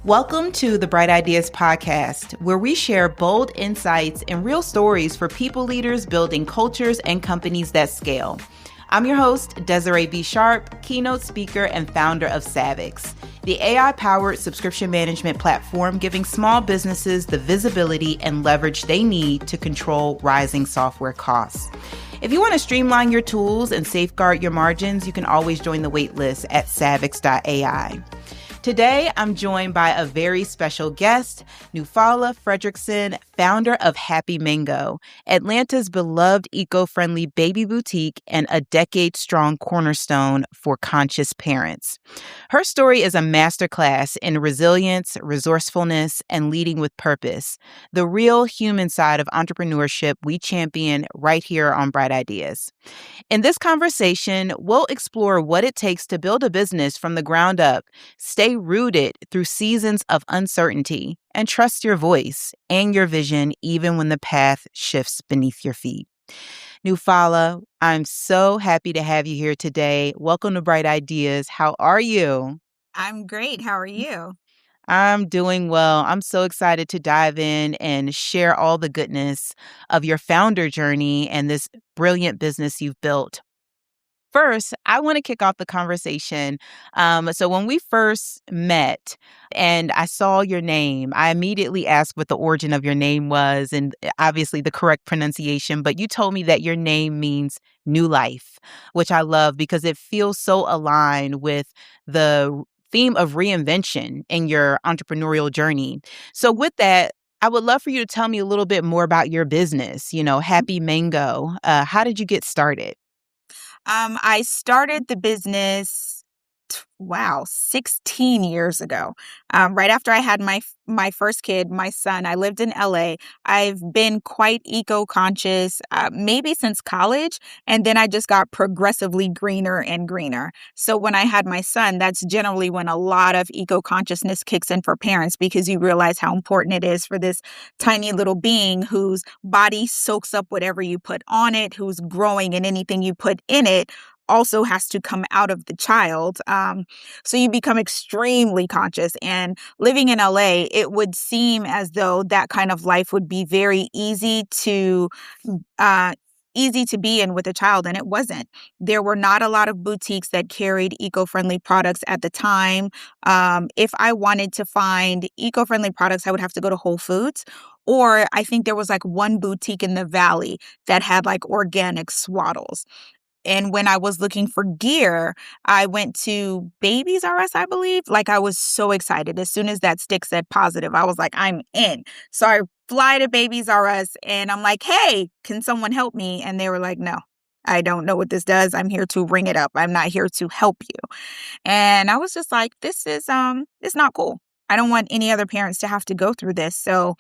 Welcome to the Bright Ideas Podcast, where we share bold insights and real stories for people leaders building cultures and companies that scale. I'm your host, Desiree B, Sharpe, keynote speaker and founder of Savix, the AI-powered subscription management platform giving small businesses the visibility and leverage they need to control rising software costs. If you want to streamline your tools and safeguard your margins, you can always join the waitlist at savix.ai. Today, I'm joined by a very special guest, Phnewfula Frederiksen, founder of Happy Mango, Atlanta's beloved eco-friendly baby boutique and a decade-strong cornerstone for conscious parents. Her story is a masterclass in resilience, resourcefulness, and leading with purpose, the real human side of entrepreneurship we champion right here on Bright Ideas. In this conversation, we'll explore what it takes to build a business from the ground up, stay rooted through seasons of uncertainty, and trust your voice and your vision even when the path shifts beneath your feet. Phnewfula, I'm so happy to have you here today. Welcome to Bright Ideas. How are you? I'm great. How are you? I'm doing well. I'm so excited to dive in and share all the goodness of your founder journey and this brilliant business you've built. First, I want to kick off the conversation. So when we first met and I saw your name, I immediately asked what the origin of your name was and obviously the correct pronunciation, but you told me that your name means new life, which I love because it feels so aligned with the theme of reinvention in your entrepreneurial journey. So with that, I would love for you to tell me a little bit more about your business, Happy Mango. How did you get started? I started the business, 16 years ago. Right after I had my first kid, my son. I lived in LA. I've been quite eco-conscious, maybe since college, and then I just got progressively greener and greener. So when I had my son, that's generally when a lot of eco-consciousness kicks in for parents because you realize how important it is for this tiny little being whose body soaks up whatever you put on it, who's growing in anything you put in it, also has to come out of the child. So you become extremely conscious. And living in LA, it would seem as though that kind of life would be very uh, easy to be in with a child, and it wasn't. There were not a lot of boutiques that carried eco-friendly products at the time. If I wanted to find eco-friendly products, I would have to go to Whole Foods. Or I think there was like one boutique in the Valley that had like organic swaddles. And when I was looking for gear, I went to Babies R Us, I believe. Like, I was so excited. As soon as that stick said positive, I was like, I'm in. So I fly to Babies R Us and I'm like, hey, can someone help me? And they were like, no, I don't know what this does. I'm here to ring it up. I'm not here to help you. And I was just like, this is it's not cool. I don't want any other parents to have to go through this. So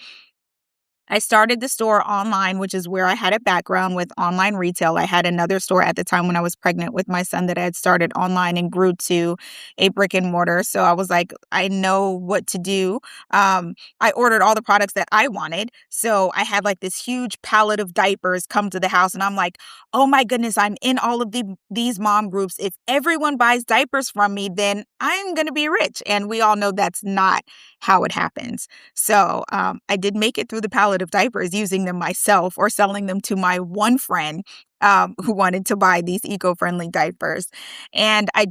I started the store online, which is where I had a background with online retail. I had another store at the time when I was pregnant with my son that I had started online and grew to a brick and mortar. So I was like, I know what to do. I ordered all the products that I wanted. So I had like this huge pallet of diapers come to the house. And I'm like, oh my goodness, I'm in all of these mom groups. If everyone buys diapers from me, then I'm going to be rich. And we all know that's not how it happens. So I did make it through the pallet of diapers using them myself or selling them to my one friend who wanted to buy these eco-friendly diapers. And I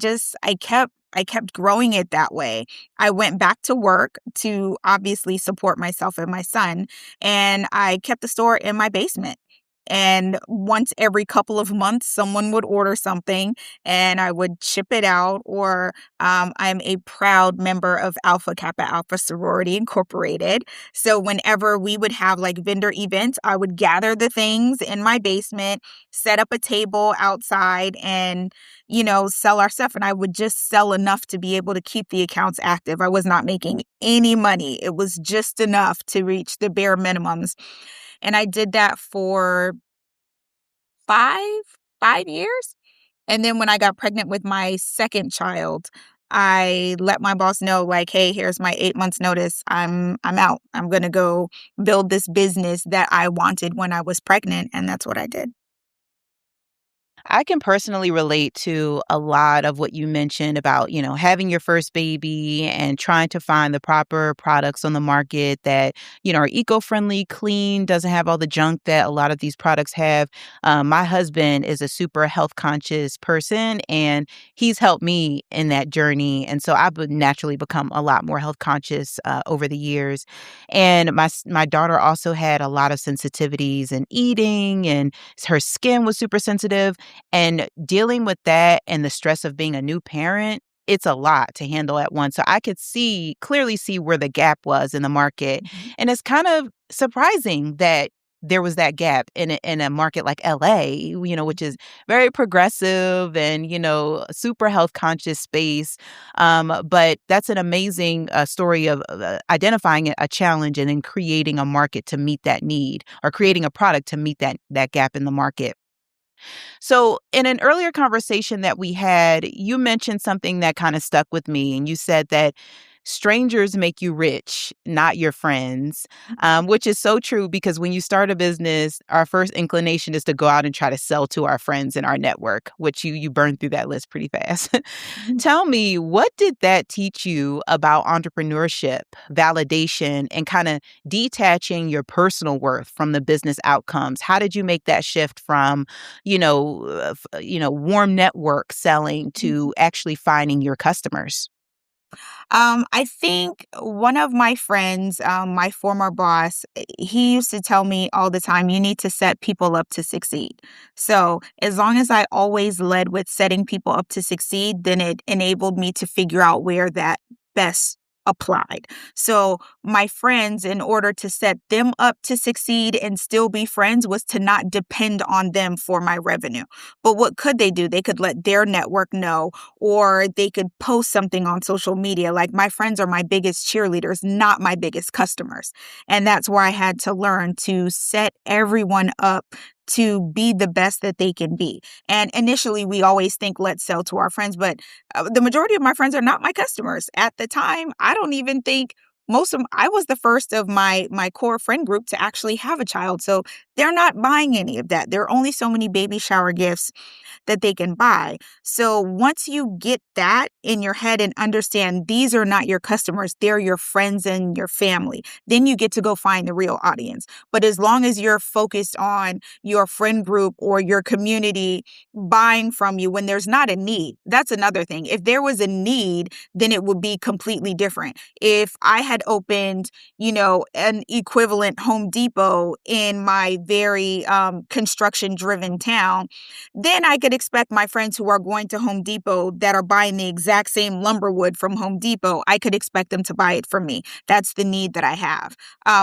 kept growing it that way. I went back to work to obviously support myself and my son, and I kept the store in my basement. And once every couple of months, someone would order something and I would ship it out. Or I'm a proud member of Alpha Kappa Alpha Sorority Incorporated. So whenever we would have like vendor events, I would gather the things in my basement, set up a table outside and, sell our stuff. And I would just sell enough to be able to keep the accounts active. I was not making any money. It was just enough to reach the bare minimums. And I did that for five, 5 years. And then when I got pregnant with my second child, I let my boss know, like, hey, here's my 8 months notice. I'm out. I'm gonna go build this business that I wanted when I was pregnant. And that's what I did. I can personally relate to a lot of what you mentioned about, having your first baby and trying to find the proper products on the market that, are eco-friendly, clean, doesn't have all the junk that a lot of these products have. My husband is a super health conscious person, and he's helped me in that journey. And so I've naturally become a lot more health conscious over the years. And my daughter also had a lot of sensitivities in eating, and her skin was super sensitive. And dealing with that and the stress of being a new parent, it's a lot to handle at once. So I could clearly see where the gap was in the market. Mhm. And it's kind of surprising that there was that gap in a market like LA, which is very progressive and, super health conscious space. But that's an amazing story of identifying a challenge and then creating a market to meet that need, or creating a product to meet that gap in the market. So, in an earlier conversation that we had, you mentioned something that kind of stuck with me. And you said that strangers make you rich, not your friends, which is so true because when you start a business, our first inclination is to go out and try to sell to our friends in our network, which you burn through that list pretty fast. Mhm. Tell me, what did that teach you about entrepreneurship, validation, and kind of detaching your personal worth from the business outcomes? How did you make that shift from warm network selling to actually finding your customers? I think one of my friends, my former boss, he used to tell me all the time, you need to set people up to succeed. So as long as I always led with setting people up to succeed, then it enabled me to figure out where that best applied. So my friends, in order to set them up to succeed and still be friends, was to not depend on them for my revenue. But what could they do? They could let their network know, or they could post something on social media. Like, my friends are my biggest cheerleaders, not my biggest customers. And that's where I had to learn to set everyone up to be the best that they can be. And initially, we always think, let's sell to our friends, but the majority of my friends are not my customers. At the time, I don't even think I was the first of my core friend group to actually have a child. So they're not buying any of that. There are only so many baby shower gifts that they can buy. So once you get that in your head and understand these are not your customers, they're your friends and your family, then you get to go find the real audience. But as long as you're focused on your friend group or your community buying from you when there's not a need, that's another thing. If there was a need, then it would be completely different. If I had opened, an equivalent Home Depot in my very construction driven town, then I could expect my friends who are going to Home Depot that are buying the exact same lumber wood from Home Depot, I could expect them to buy it from me. That's the need that I have,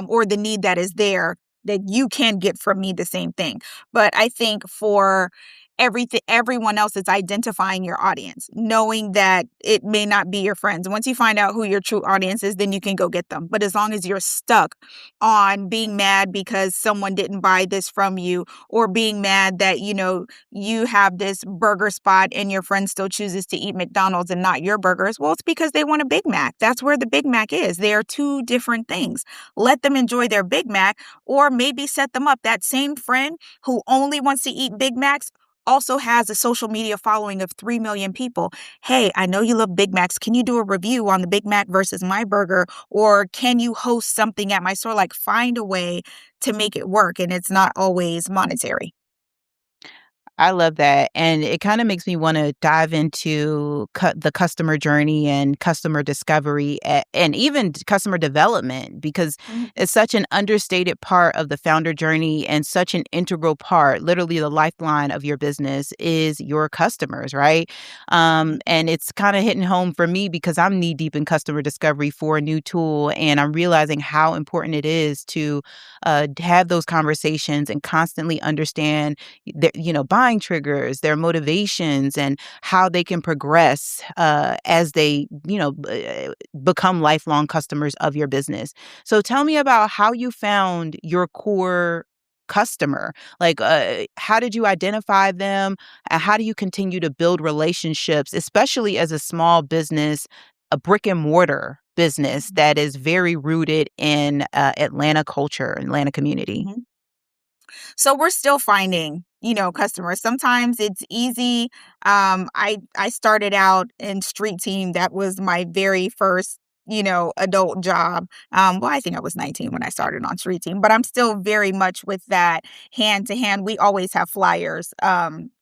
or the need that is there that you can get from me the same thing. But I think for everyone else, it's identifying your audience, knowing that it may not be your friends. Once you find out who your true audience is, then you can go get them. But as long as you're stuck on being mad because someone didn't buy this from you, or being mad that, you have this burger spot and your friend still chooses to eat McDonald's and not your burgers, well, it's because they want a Big Mac. That's where the Big Mac is. They are two different things. Let them enjoy their Big Mac, or maybe set them up. That same friend who only wants to eat Big Macs also has a social media following of 3 million people. Hey, I know you love Big Macs. Can you do a review on the Big Mac versus my burger? Or can you host something at my store? Like, find a way to make it work. And it's not always monetary. I love that. And it kind of makes me want to dive into the customer journey and customer discovery, and even customer development, because Mhm. it's such an understated part of the founder journey and such an integral part, literally the lifeline of your business is your customers, right? And it's kind of hitting home for me because I'm knee deep in customer discovery for a new tool. And I'm realizing how important it is to have those conversations and constantly understand buying triggers, their motivations, and how they can progress as they, become lifelong customers of your business. So tell me about how you found your core customer. Like, how did you identify them? How do you continue to build relationships, especially as a small business, a brick and mortar business that is very rooted in Atlanta culture, Atlanta community? Mhm. So we're still finding, customers. Sometimes it's easy. I started out in street team. That was my very first, adult job. Well, I think I was 19 when I started on street team, but I'm still very much with that hand to hand. We always have flyers.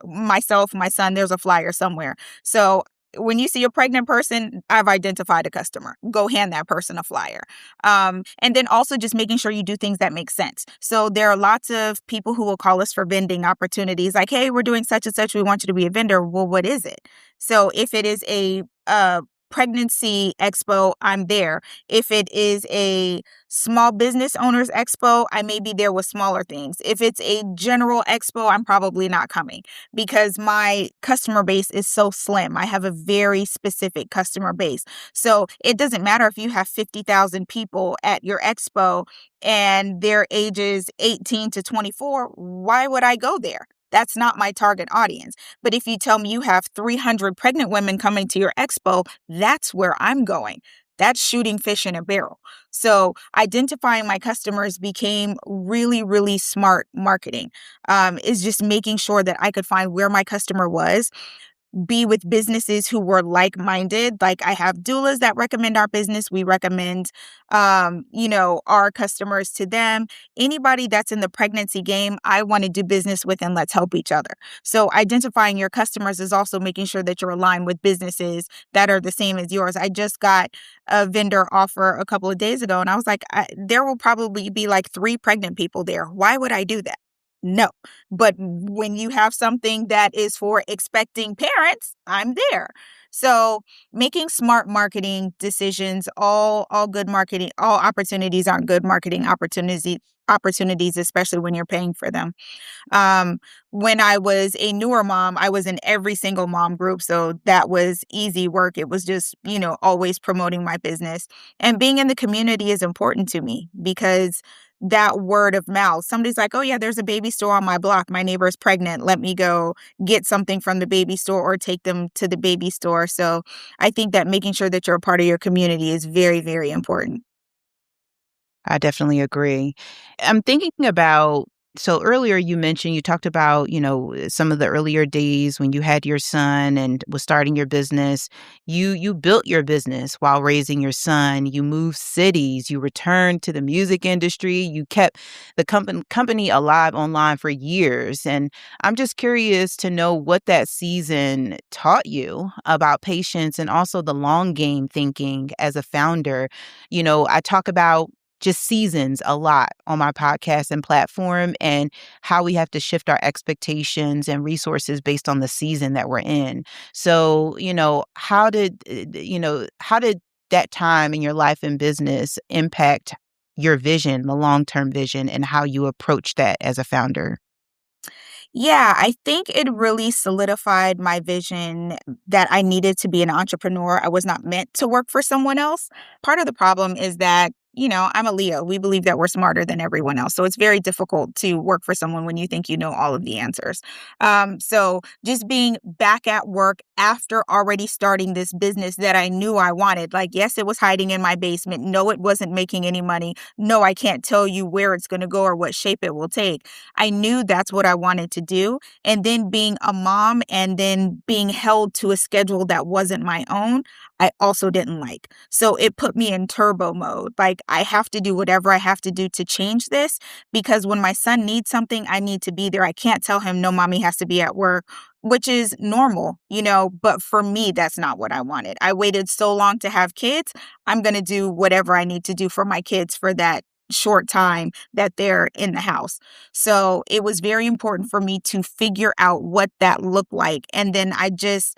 Myself, my son, there's a flyer somewhere. So when you see a pregnant person, I've identified a customer. Go hand that person a flyer. And then also just making sure you do things that make sense. So there are lots of people who will call us for vending opportunities like, hey, we're doing such and such. We want you to be a vendor. Well, what is it? So if it is a pregnancy expo, I'm there. If it is a small business owners expo, I may be there with smaller things. If it's a general expo, I'm probably not coming because my customer base is so slim. I have a very specific customer base. So it doesn't matter if you have 50,000 people at your expo and their ages 18 to 24. Why would I go there? That's not my target audience. But if you tell me you have 300 pregnant women coming to your expo, that's where I'm going. That's shooting fish in a barrel. So identifying my customers became really, really smart marketing. Is just making sure that I could find where my customer was, be with businesses who were like-minded. Like I have doulas that recommend our business. We recommend, our customers to them. Anybody that's in the pregnancy game, I want to do business with and let's help each other. So identifying your customers is also making sure that you're aligned with businesses that are the same as yours. I just got a vendor offer a couple of days ago and I was like, there will probably be like 3 pregnant people there. Why would I do that? No. But when you have something that is for expecting parents, I'm there. So making smart marketing decisions, all good marketing, all opportunities aren't good marketing opportunities, especially when you're paying for them. Um, when I was a newer mom, I was in every single mom group. So that was easy work. It was just, always promoting my business. And being in the community is important to me because that word of mouth, somebody's like, oh, yeah, there's a baby store on my block. My neighbor is pregnant. Let me go get something from the baby store or take them to the baby store. So I think that making sure that you're a part of your community is very, very important. I definitely agree. I'm thinking about so earlier you talked about, some of the earlier days when you had your son and was starting your business. You built your business while raising your son. You moved cities, you returned to the music industry, you kept the company alive online for years. And I'm just curious to know what that season taught you about patience and also the long game thinking as a founder. I talk about just seasons a lot on my podcast and platform and how we have to shift our expectations and resources based on the season that we're in. So, how did that time in your life and business impact your vision, the long-term vision, and how you approach that as a founder? Yeah, I think it really solidified my vision that I needed to be an entrepreneur. I was not meant to work for someone else. Part of the problem is that, I'm a Leo. We believe that we're smarter than everyone else. So it's very difficult to work for someone when you think you know all of the answers. So just being back at work after already starting this business that I knew I wanted, like, yes, it was hiding in my basement. No, it wasn't making any money. No, I can't tell you where it's going to go or what shape it will take. I knew that's what I wanted to do. And then being a mom and then being held to a schedule that wasn't my own, I also didn't like. So it put me in turbo mode. Like I have to do whatever I have to do to change this because when my son needs something, I need to be there. I can't tell him, no, mommy has to be at work, which is normal, but for me, that's not what I wanted. I waited so long to have kids. I'm going to do whatever I need to do for my kids for that short time that they're in the house. So it was very important for me to figure out what that looked like. And then I just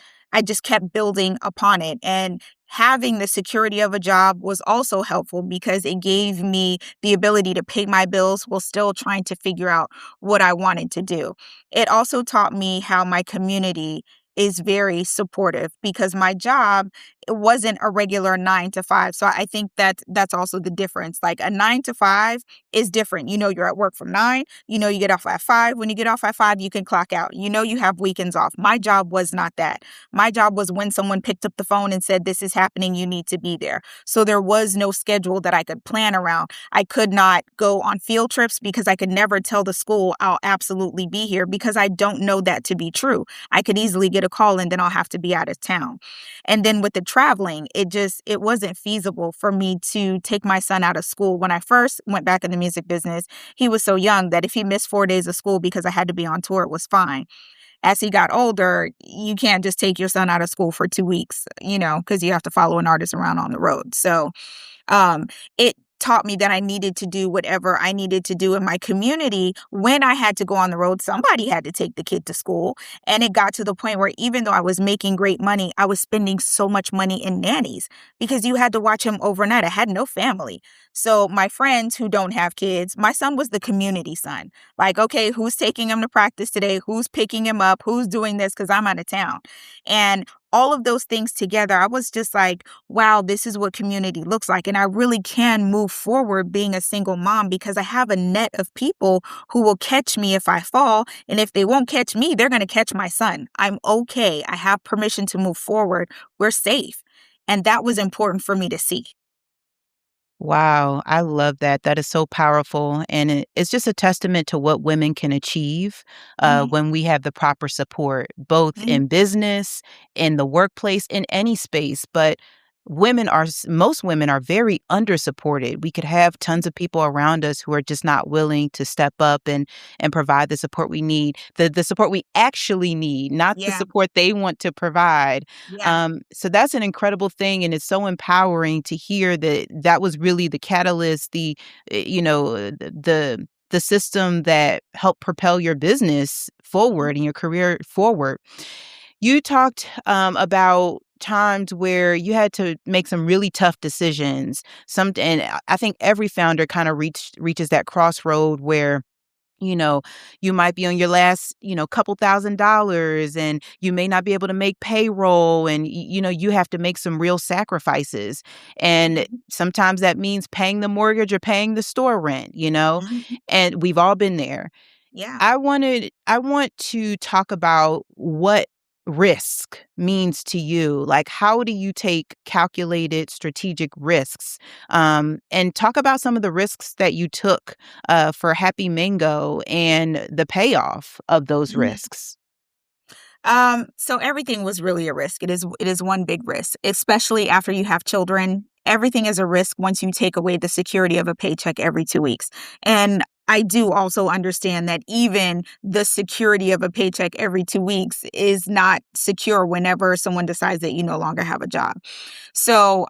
kept building upon it. And having the security of a job was also helpful because it gave me the ability to pay my bills while still trying to figure out what I wanted to do. It also taught me how my community is very supportive because my job it wasn't a regular 9 to 5. So I think that's also the difference. Like a 9 to 5 is different. You're at work from 9, you get off at 5. When you get off at 5, you can clock out. You have weekends off. My job was not that. My job was when someone picked up the phone and said, this is happening, you need to be there. So there was no schedule that I could plan around. I could not go on field trips because I could never tell the school I'll absolutely be here, because I don't know that to be true. I could easily get a call and then I'll have to be out of town. And then with the traveling, it wasn't feasible for me to take my son out of school. When I first went back in the music business, he was so young that if he missed 4 days of school because I had to be on tour, it was fine. As he got older, you can't just take your son out of school for 2 weeks, because you have to follow an artist around on the road. So it taught me that I needed to do whatever I needed to do in my community. When I had to go on the road, somebody had to take the kid to school. And it got to the point where even though I was making great money, I was spending so much money in nannies because you had to watch him overnight. I had no family. So my friends who don't have kids, my son was the community son. Like, okay, who's taking him to practice today? Who's picking him up? Who's doing this? Because I'm out of town. And all of those things together, I was just like, wow, this is what community looks like. And I really can move forward being a single mom because I have a net of people who will catch me if I fall. And if they won't catch me, they're going to catch my son. I'm okay. I have permission to move forward. We're safe. And that was important for me to see. Wow, I love that. That is so powerful. And it's just a testament to what women can achieve Mhm, when we have the proper support, both mhm, in business, in the workplace, in any space. But most women are very under supported. We could have tons of people around us who are just not willing to step up and provide the support we need, the support we actually need, not the yeah, support they want to provide. yeah, So that's an incredible thing, and it's so empowering to hear that that was really the catalyst, the system that helped propel your business forward and your career forward. You talked about times where you had to make some really tough decisions. And I think every founder kind of reaches that crossroad where you know, you might be on your last, couple $1,000s and you may not be able to make payroll and, you have to make some real sacrifices. And mhm, sometimes that means paying the mortgage or paying the store rent, mhm, and we've all been there. yeah. I want to talk about what risk means to you. Like, how do you take calculated strategic risks? And talk about some of the risks that you took for Happy Mango and the payoff of those Mhm. risks. So everything was really a risk. It is one big risk, especially after you have children. Everything is a risk once you take away the security of a paycheck every 2 weeks. And I do also understand that even the security of a paycheck every 2 weeks is not secure whenever someone decides that you no longer have a job. So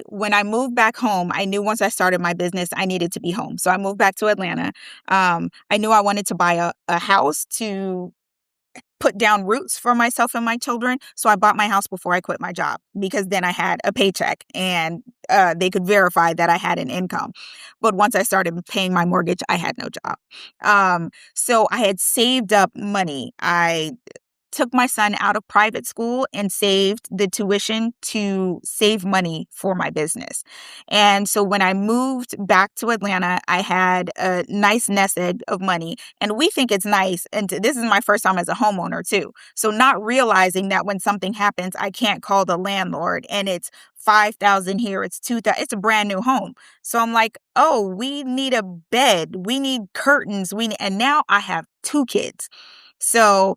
when I moved back home, I knew once I started my business, I needed to be home. So I moved back to Atlanta. I knew I wanted to buy a house to put down roots for myself and my children. So I bought my house before I quit my job because then I had a paycheck and they could verify that I had an income. But once I started paying my mortgage, I had no job. So I had saved up money. I took my son out of private school and saved the tuition to save money for my business. And so when I moved back to Atlanta, I had a nice nest egg of money. And we think it's nice. And this is my first time as a homeowner, too. So not realizing that when something happens, I can't call the landlord and it's 5,000 here, it's 2,000, it's a brand new home. So I'm like, oh, we need a bed, we need curtains, and now I have 2 kids. So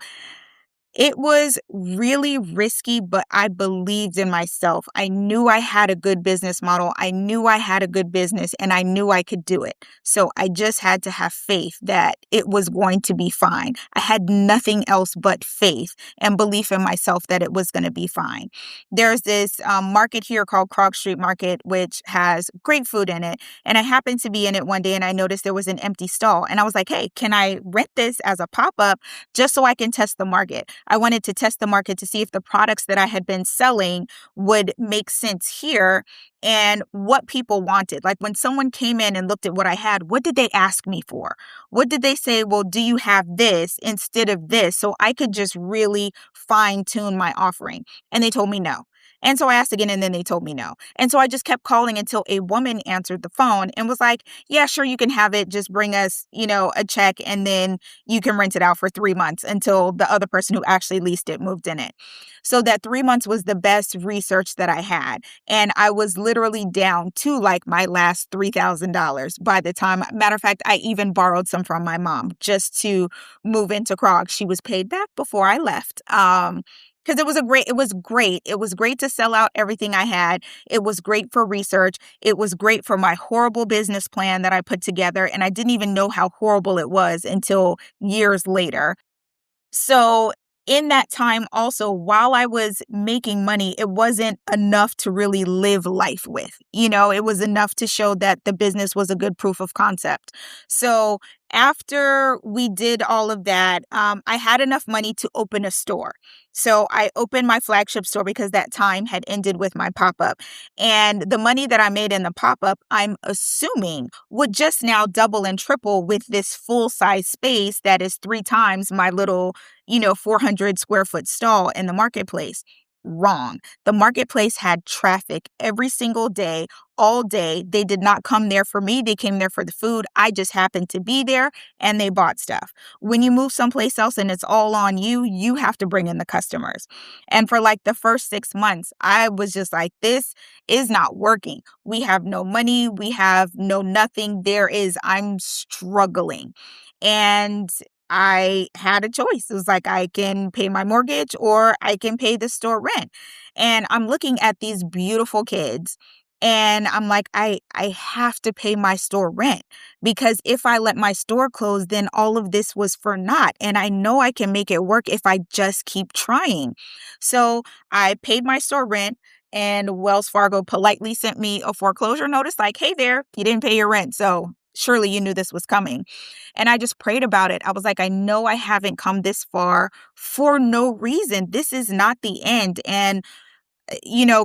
it was really risky, but I believed in myself. I knew I had a good business model. I knew I had a good business and I knew I could do it. So I just had to have faith that it was going to be fine. I had nothing else but faith and belief in myself that it was going to be fine. There's this market here called Krog Street Market, which has great food in it. And I happened to be in it one day and I noticed there was an empty stall. And I was like, hey, can I rent this as a pop up just so I can test the market? I wanted to test the market to see if the products that I had been selling would make sense here and what people wanted. Like when someone came in and looked at what I had, what did they ask me for? What did they say? Well, do you have this instead of this? So I could just really fine tune my offering. And they told me no. And so I asked again, and then they told me no. And so I just kept calling until a woman answered the phone and was like, yeah, sure, you can have it. Just bring us, a check, and then you can rent it out for 3 months until the other person who actually leased it moved in it. So that 3 months was the best research that I had. And I was literally down to like my last $3,000 by the time, matter of fact, I even borrowed some from my mom just to move into Krog. She was paid back before I left. Because it was great. It was great to sell out everything I had. It was great for research. It was great for my horrible business plan that I put together. And I didn't even know how horrible it was until years later. So in that time also, while I was making money, it wasn't enough to really live life with. It was enough to show that the business was a good proof of concept. So after we did all of that, I had enough money to open a store. So I opened my flagship store because that time had ended with my pop-up. And the money that I made in the pop-up, I'm assuming would just now double and triple with this full-size space that is 3 times my little 400 square foot stall in the marketplace. Wrong. The marketplace had traffic every single day, all day. They did not come there for me. They came there for the food. I just happened to be there and they bought stuff. When you move someplace else and it's all on you, you have to bring in the customers. And for like the first 6 months, I was just like, this is not working. We have no money. We have no nothing. I'm struggling. And I had a choice. It was like, I can pay my mortgage or I can pay the store rent. And I'm looking at these beautiful kids and I'm like, I have to pay my store rent, because if I let my store close, then all of this was for naught. And I know I can make it work if I just keep trying. So I paid my store rent. And Wells Fargo politely sent me a foreclosure notice like, hey there, you didn't pay your rent. So surely you knew this was coming. And I just prayed about it. I was like, I know I haven't come this far for no reason. This is not the end. And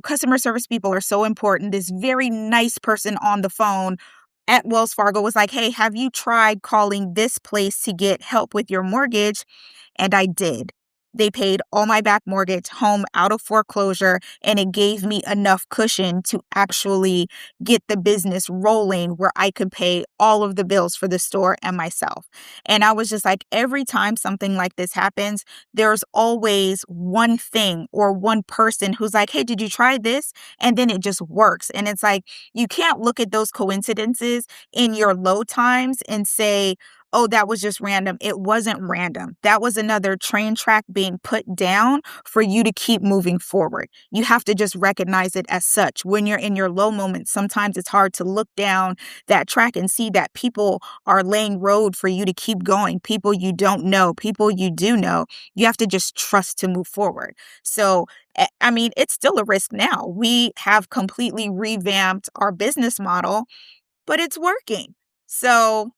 customer service people are so important. This very nice person on the phone at Wells Fargo was like, hey, have you tried calling this place to get help with your mortgage? And I did. They paid all my back mortgage home out of foreclosure, and it gave me enough cushion to actually get the business rolling where I could pay all of the bills for the store and myself. And I was just like, every time something like this happens, there's always one thing or one person who's like, hey, did you try this? And then it just works. And it's like, you can't look at those coincidences in your low times and say, oh, that was just random. It wasn't random. That was another train track being put down for you to keep moving forward. You have to just recognize it as such. When you're in your low moments, sometimes it's hard to look down that track and see that people are laying road for you to keep going. People you don't know, people you do know. You have to just trust to move forward. So, I mean, it's still a risk now. We have completely revamped our business model, but it's working. So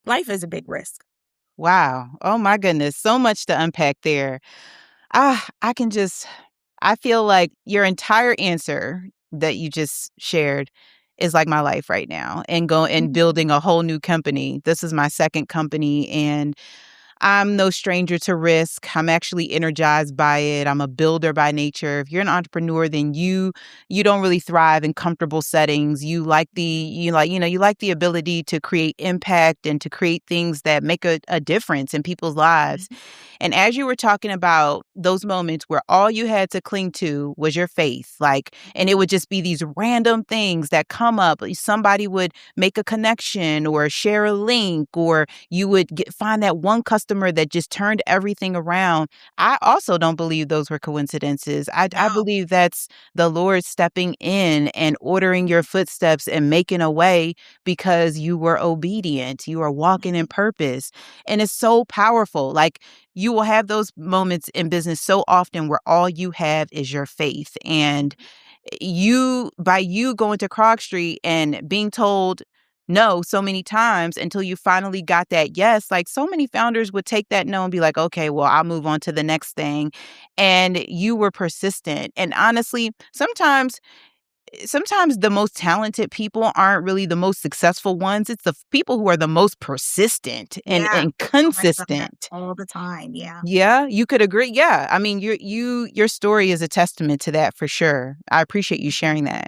life is a big risk. Wow. Oh my goodness. So much to unpack there. Ah, I feel like your entire answer that you just shared is like my life right now, and Mhm. building a whole new company. This is my second company, and I'm no stranger to risk. I'm actually energized by it. I'm a builder by nature. If you're an entrepreneur, then you don't really thrive in comfortable settings. You like the ability to create impact and to create things that make a difference in people's lives. Mhm. And as you were talking about those moments where all you had to cling to was your faith, and it would just be these random things that come up. Somebody would make a connection or share a link, or you would find that one customer that just turned everything around. I also don't believe those were coincidences. I No. believe that's the Lord stepping in and ordering your footsteps and making a way because you were obedient. You are walking in Mhm. purpose. And it's so powerful. Like, you will have those moments in business so often where all you have is your faith. And by you going to Krog Street and being told no so many times until you finally got that yes, like, so many founders would take that no and be like, okay, well, I'll move on to the next thing. And you were persistent. And honestly, sometimes sometimes the most talented people aren't really the most successful ones. It's the people who are the most persistent Yeah. and Tell myself that consistent. all the time. Yeah. Yeah, you could agree. Yeah. I mean, your story is a testament to that for sure. I appreciate you sharing that.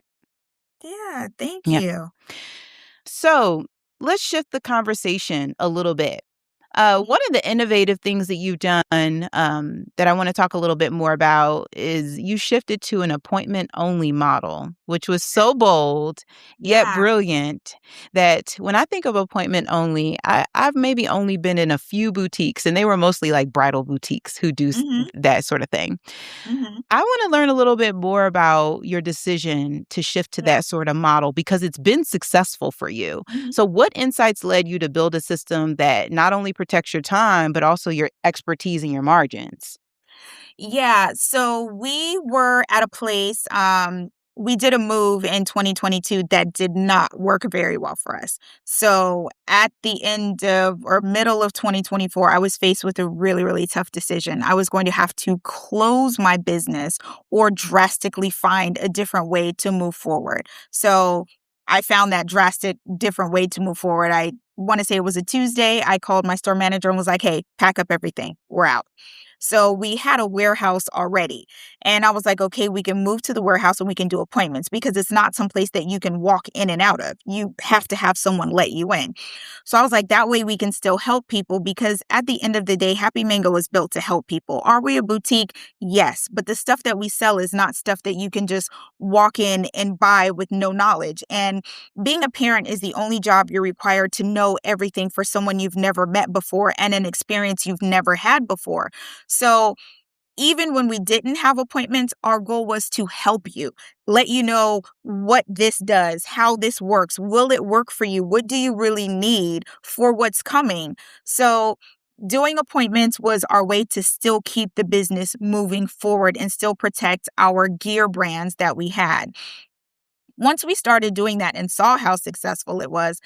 Yeah. Thank Yeah. you. So let's shift the conversation a little bit. One of the innovative things that you've done that I want to talk a little bit more about is you shifted to an appointment only model, which was so bold yet Yeah. brilliant that when I think of appointment only, I've maybe only been in a few boutiques, and they were mostly like bridal boutiques who do Mm-hmm. that sort of thing. Mm-hmm. I want to learn a little bit more about your decision to shift to Yeah. that sort of model because it's been successful for you. Mm-hmm. So, what insights led you to build a system that not only protects your time, but also your expertise and your margins? Yeah, so we were at a place, we did a move in 2022 that did not work very well for us. So at the end of or middle of 2024, I was faced with a really, really tough decision. I was going to have to close my business or drastically find a different way to move forward. So I found that drastic different way to move forward. I want to say it was a Tuesday. I called my store manager and was like, hey, pack up everything. We're out. So we had a warehouse already. And I was like, okay, we can move to the warehouse and we can do appointments because it's not someplace that you can walk in and out of. You have to have someone let you in. So I was like, that way we can still help people because at the end of the day, Happy Mango is built to help people. Are we a boutique? Yes. But the stuff that we sell is not stuff that you can just walk in and buy with no knowledge. And being a parent is the only job you're required to know everything for someone you've never met before and an experience you've never had before. So even when we didn't have appointments, our goal was to help you, let you know what this does, how this works. Will it work for you? What do you really need for what's coming? So doing appointments was our way to still keep the business moving forward and still protect our gear brands that we had. Once we started doing that and saw how successful it was,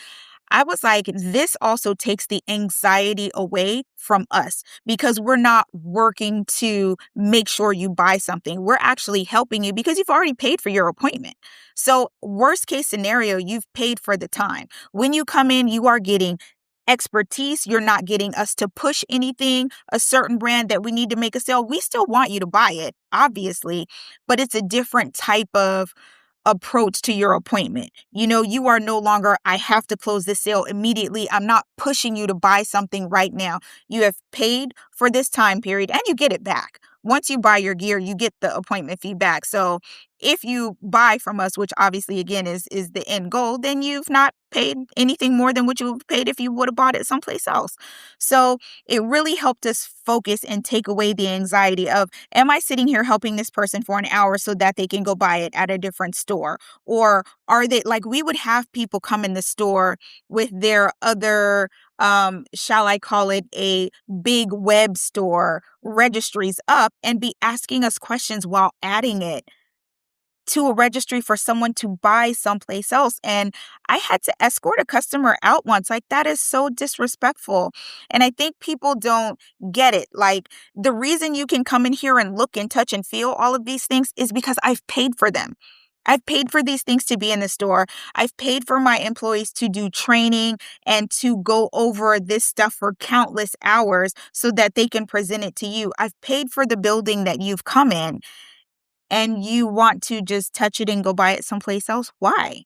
I was like, this also takes the anxiety away from us because we're not working to make sure you buy something. We're actually helping you because you've already paid for your appointment. So, worst case scenario, you've paid for the time. When you come in, you are getting expertise. You're not getting us to push anything, a certain brand that we need to make a sale. We still want you to buy it, obviously, but it's a different type of approach to your appointment. You know, you are no longer, I have to close this sale immediately. I'm not pushing you to buy something right now. You have paid for this time period and you get it back. Once you buy your gear, you get the appointment fee back. So if you buy from us, which obviously again is the end goal, then you've not paid anything more than what you would have paid if you would have bought it someplace else. So it really helped us focus and take away the anxiety of, am I sitting here helping this person for an hour so that they can go buy it at a different store? Or are they like, we would have people come in the store with their other, shall I call it a big web store registries up and be asking us questions while adding it to a registry for someone to buy someplace else. And I had to escort a customer out once. Like, that is so disrespectful. And I think people don't get it. Like, the reason you can come in here and look and touch and feel all of these things is because I've paid for them. I've paid for these things to be in the store. I've paid for my employees to do training and to go over this stuff for countless hours so that they can present it to you. I've paid for the building that you've come in and you want to just touch it and go buy it someplace else. Why?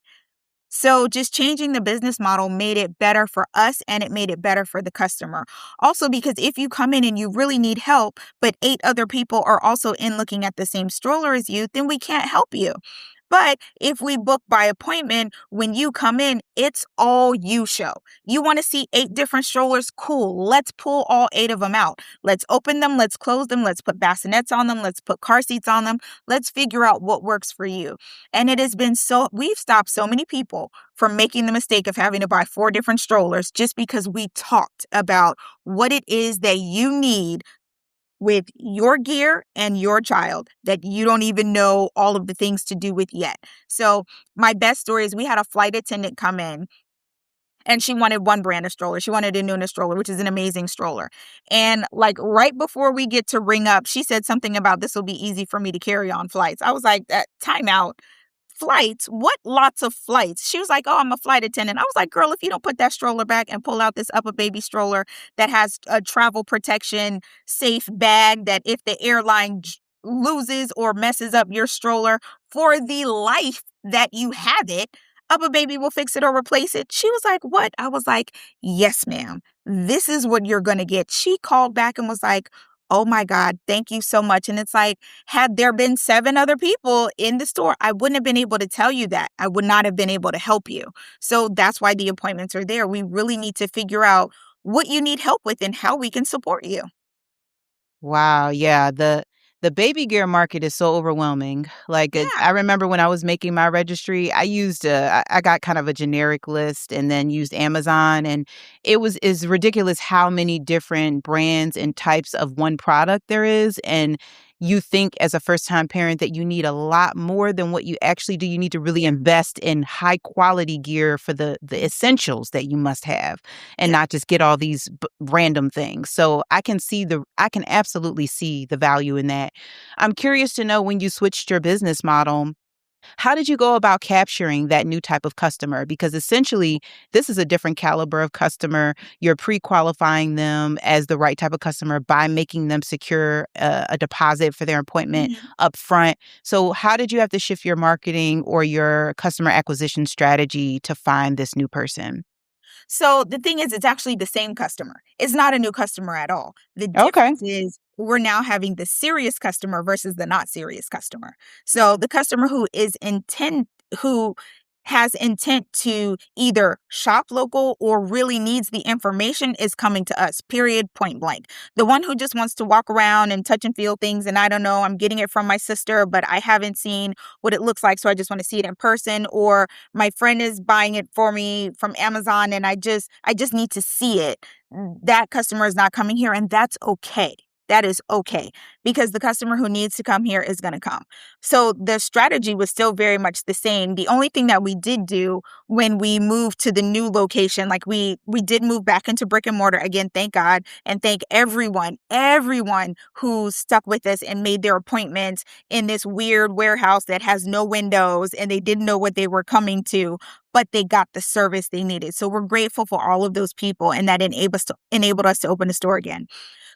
So just changing the business model made it better for us and it made it better for the customer. Also, because if you come in and you really need help, but 8 other people are also in looking at the same stroller as you, then we can't help you. But if we book by appointment, when you come in, it's all you show. You want to see 8 different strollers? Cool. Let's pull all 8 of them out. Let's open them. Let's close them. Let's put bassinets on them. Let's put car seats on them. Let's figure out what works for you. And it has been we've stopped so many people from making the mistake of having to buy 4 different strollers just because we talked about what it is that you need with your gear and your child that you don't even know all of the things to do with yet. So my best story is we had a flight attendant come in and she wanted one brand of stroller. She wanted a Nuna stroller, which is an amazing stroller. And like right before we get to ring up, she said something about this will be easy for me to carry on flights. I was like, time out. flights? What lots of flights? She was like, oh, I'm a flight attendant. I was like, girl, if you don't put that stroller back and pull out this upper baby stroller that has a travel protection safe bag, that if the airline loses or messes up your stroller for the life that you have it, upper baby will fix it or replace it. She was like, what? I was like, yes, ma'am. This is what you're going to get. She called back and was like, oh my God, thank you so much. And it's like, had there been 7 other people in the store, I wouldn't have been able to tell you that. I would not have been able to help you. So that's why the appointments are there. We really need to figure out what you need help with and how we can support you. Wow, yeah, the baby gear market is so overwhelming. Like, Yeah. I remember when I was making my registry, I used I got kind of a generic list and then used Amazon, and is ridiculous how many different brands and types of one product there is, and you think as a first-time parent that you need a lot more than what you actually do. You need to really invest in high quality gear for the essentials that you must have and Yeah. not just get all these random things. So I can absolutely see the value in that. I'm curious to know, when you switched your business model, how did you go about capturing that new type of customer? Because essentially, this is a different caliber of customer. You're pre-qualifying them as the right type of customer by making them secure a deposit for their appointment Mhm. up front. So how did you have to shift your marketing or your customer acquisition strategy to find this new person? So the thing is, it's actually the same customer. It's not a new customer at all. The Okay. difference is we're now having the serious customer versus the not serious customer. So the customer who has intent to either shop local or really needs the information is coming to us, period, point blank. The one who just wants to walk around and touch and feel things, and I don't know, I'm getting it from my sister, but I haven't seen what it looks like, so I just want to see it in person, or my friend is buying it for me from Amazon and I just need to see it. That customer is not coming here, and that's okay. That is okay, because the customer who needs to come here is going to come. So the strategy was still very much the same. The only thing that we did do when we moved to the new location, like we did move back into brick and mortar again, thank God, and thank everyone who stuck with us and made their appointments in this weird warehouse that has no windows, and they didn't know what they were coming to, but they got the service they needed. So we're grateful for all of those people, and that enabled us to open the store again.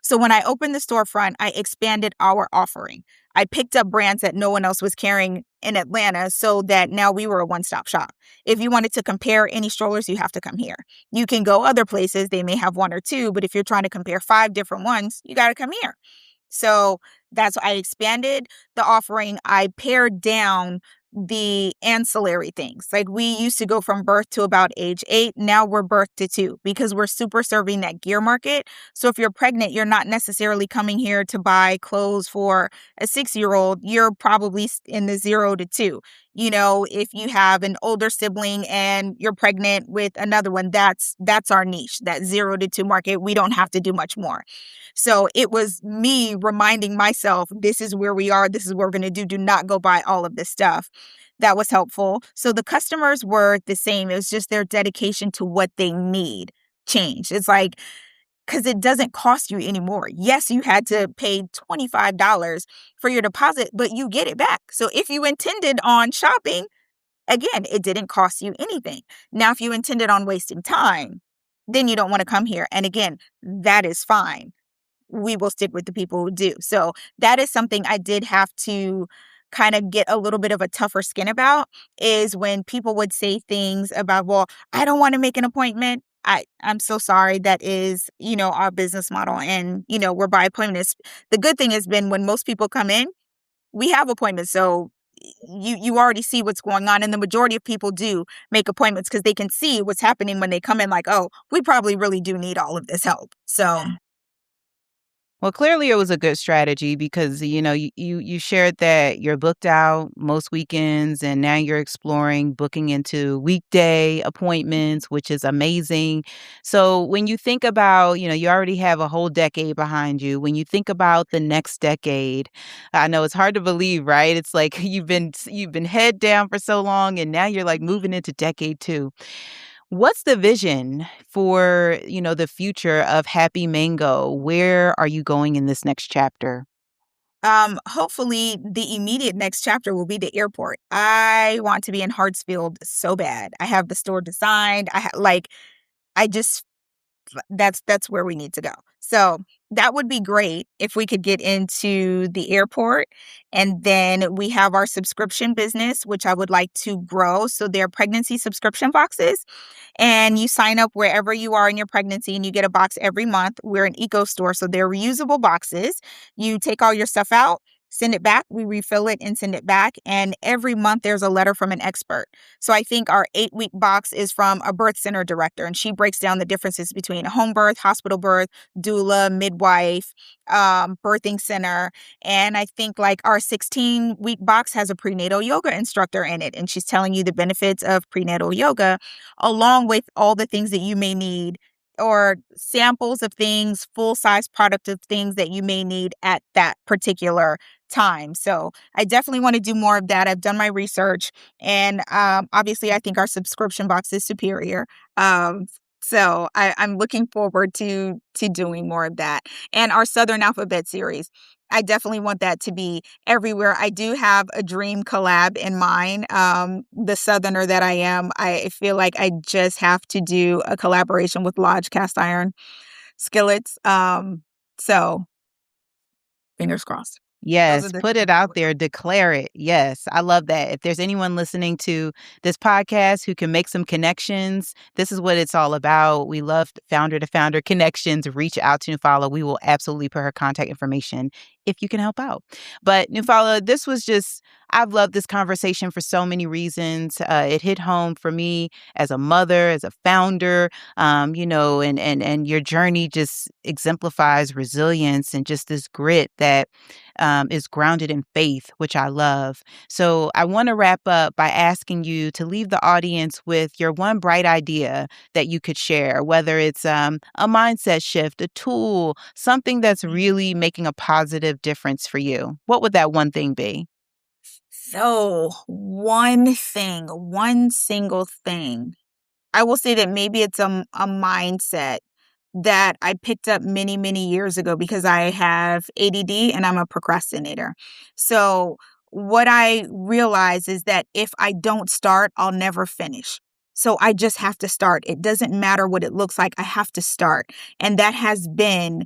So when I opened the storefront, I expanded our offering. I picked up brands that no one else was carrying in Atlanta, so that now we were a one-stop shop. If you wanted to compare any strollers, you have to come here. You can go other places, they may have 1 or 2, but if you're trying to compare 5 different ones, you got to come here. So that's why I expanded the offering. I pared down the ancillary things. Like, we used to go from birth to about age 8. Now we're birth to 2, because we're super serving that gear market. So if you're pregnant, you're not necessarily coming here to buy clothes for a 6-year-old. You're probably in the 0 to 2. If you have an older sibling and you're pregnant with another one, that's our niche, that 0 to 2 market. We don't have to do much more. So it was me reminding myself, this is where we are. This is what we're going to do. Do not go buy all of this stuff. That was helpful. So the customers were the same. It was just their dedication to what they need changed. It's like, because it doesn't cost you anymore. Yes, you had to pay $25 for your deposit, but you get it back. So if you intended on shopping, again, it didn't cost you anything. Now, if you intended on wasting time, then you don't want to come here. And again, that is fine. We will stick with the people who do. So that is something I did have to kind of get a little bit of a tougher skin about, is when people would say things about, well, I don't want to make an appointment. I'm so sorry. That is, our business model. And, we're by appointment. The good thing has been, when most people come in, we have appointments. So you already see what's going on. And the majority of people do make appointments because they can see what's happening when they come in, like, oh, we probably really do need all of this help. So Well, clearly it was a good strategy because, you shared that you're booked out most weekends and now you're exploring booking into weekday appointments, which is amazing. So when you think about, you already have a whole decade behind you. When you think about the next decade, I know it's hard to believe, right? It's like you've been head down for so long and now you're like moving into decade 2. What's the vision for, the future of Happy Mango? Where are you going in this next chapter? Hopefully the immediate next chapter will be the airport. I want to be in Hartsfield so bad. I have the store designed. I just that's where we need to go. So that would be great if we could get into the airport. And then we have our subscription business, which I would like to grow. So they're pregnancy subscription boxes. And you sign up wherever you are in your pregnancy and you get a box every month. We're an eco store, so they're reusable boxes. You take all your stuff out, send it back, we refill it and send it back. And every month there's a letter from an expert. So I think our 8-week box is from a birth center director, and she breaks down the differences between a home birth, hospital birth, doula, midwife, birthing center. And I think like our 16-week box has a prenatal yoga instructor in it, and she's telling you the benefits of prenatal yoga along with all the things that you may need or samples of things, full-size product of things that you may need at that particular time. So I definitely want to do more of that. I've done my research, and obviously I think our subscription box is superior. So I'm looking forward to doing more of that. And our Southern Alphabet series, I definitely want that to be everywhere. I do have a dream collab in mind. The Southerner that I am, I feel like I just have to do a collaboration with Lodge Cast Iron Skillets. So fingers crossed. Yes, put it out there, declare it. Yes, I love that. If there's anyone listening to this podcast who can make some connections, this is what it's all about. We love founder to founder connections. Reach out to Phnewfula. We will absolutely put her contact information if you can help out. But Phnewfula, I've loved this conversation for so many reasons. It hit home for me as a mother, as a founder, and your journey just exemplifies resilience and just this grit that is grounded in faith, which I love. So I want to wrap up by asking you to leave the audience with your one bright idea that you could share, whether it's a mindset shift, a tool, something that's really making a positive difference for you. What would that one thing be? So one single thing. I will say that maybe it's a mindset that I picked up many, many years ago because I have ADD and I'm a procrastinator. So what I realize is that if I don't start, I'll never finish. So I just have to start. It doesn't matter what it looks like. I have to start. And that has been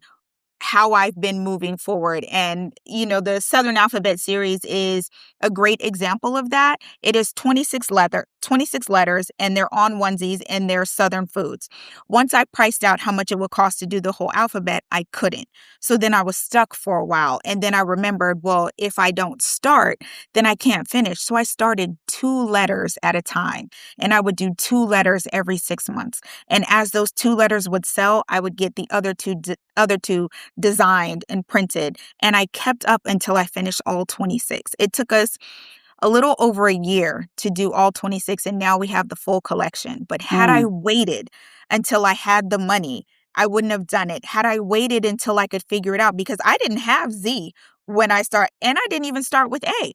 how I've been moving forward. And, the Southern Alphabet series is a great example of that. It is 26 letters, and they're on onesies, and they're Southern foods. Once I priced out how much it would cost to do the whole alphabet, I couldn't. So then I was stuck for a while. And then I remembered, well, if I don't start, then I can't finish. So I started 2 letters at a time, and I would do 2 letters every 6 months. And as those 2 letters would sell, I would get the other two designed and printed, and I kept up until I finished all 26. It took us a little over a year to do all 26, and now we have the full collection. But had I waited until I had the money, I wouldn't have done it. Had I waited until I could figure it out, because I didn't have Z when I started, and I didn't even start with A.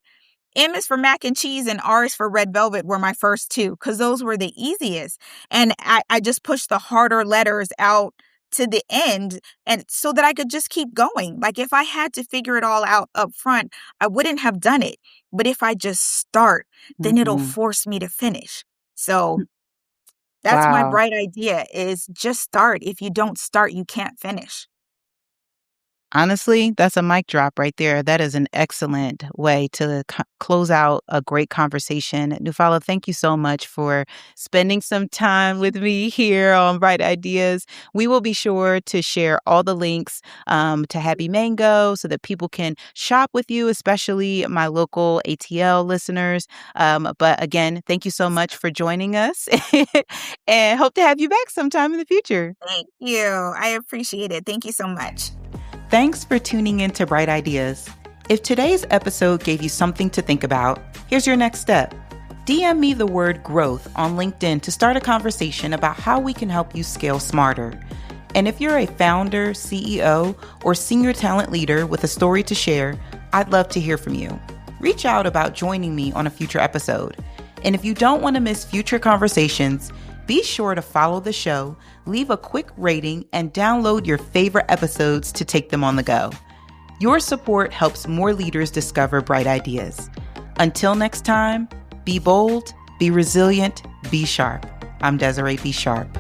M is for mac and cheese and R is for red velvet were my first 2 because those were the easiest. And I just pushed the harder letters out to the end, and so that I could just keep going. Like if I had to figure it all out up front, I wouldn't have done it. But if I just start, then it'll force me to finish. So that's my bright idea, is just start. If you don't start, you can't finish. Honestly, that's a mic drop right there. That is an excellent way to close out a great conversation. Phnewfula, thank you so much for spending some time with me here on Bright Ideas. We will be sure to share all the links to Happy Mango so that people can shop with you, especially my local ATL listeners. But again, thank you so much for joining us and hope to have you back sometime in the future. Thank you. I appreciate it. Thank you so much. Thanks for tuning in to Bright Ideas. If today's episode gave you something to think about, here's your next step. DM me the word growth on LinkedIn to start a conversation about how we can help you scale smarter. And if you're a founder, CEO, or senior talent leader with a story to share, I'd love to hear from you. Reach out about joining me on a future episode. And if you don't want to miss future conversations, be sure to follow the show, leave a quick rating, and download your favorite episodes to take them on the go. Your support helps more leaders discover bright ideas. Until next time, be bold, be resilient, be sharp. I'm Desiree B. Sharpe.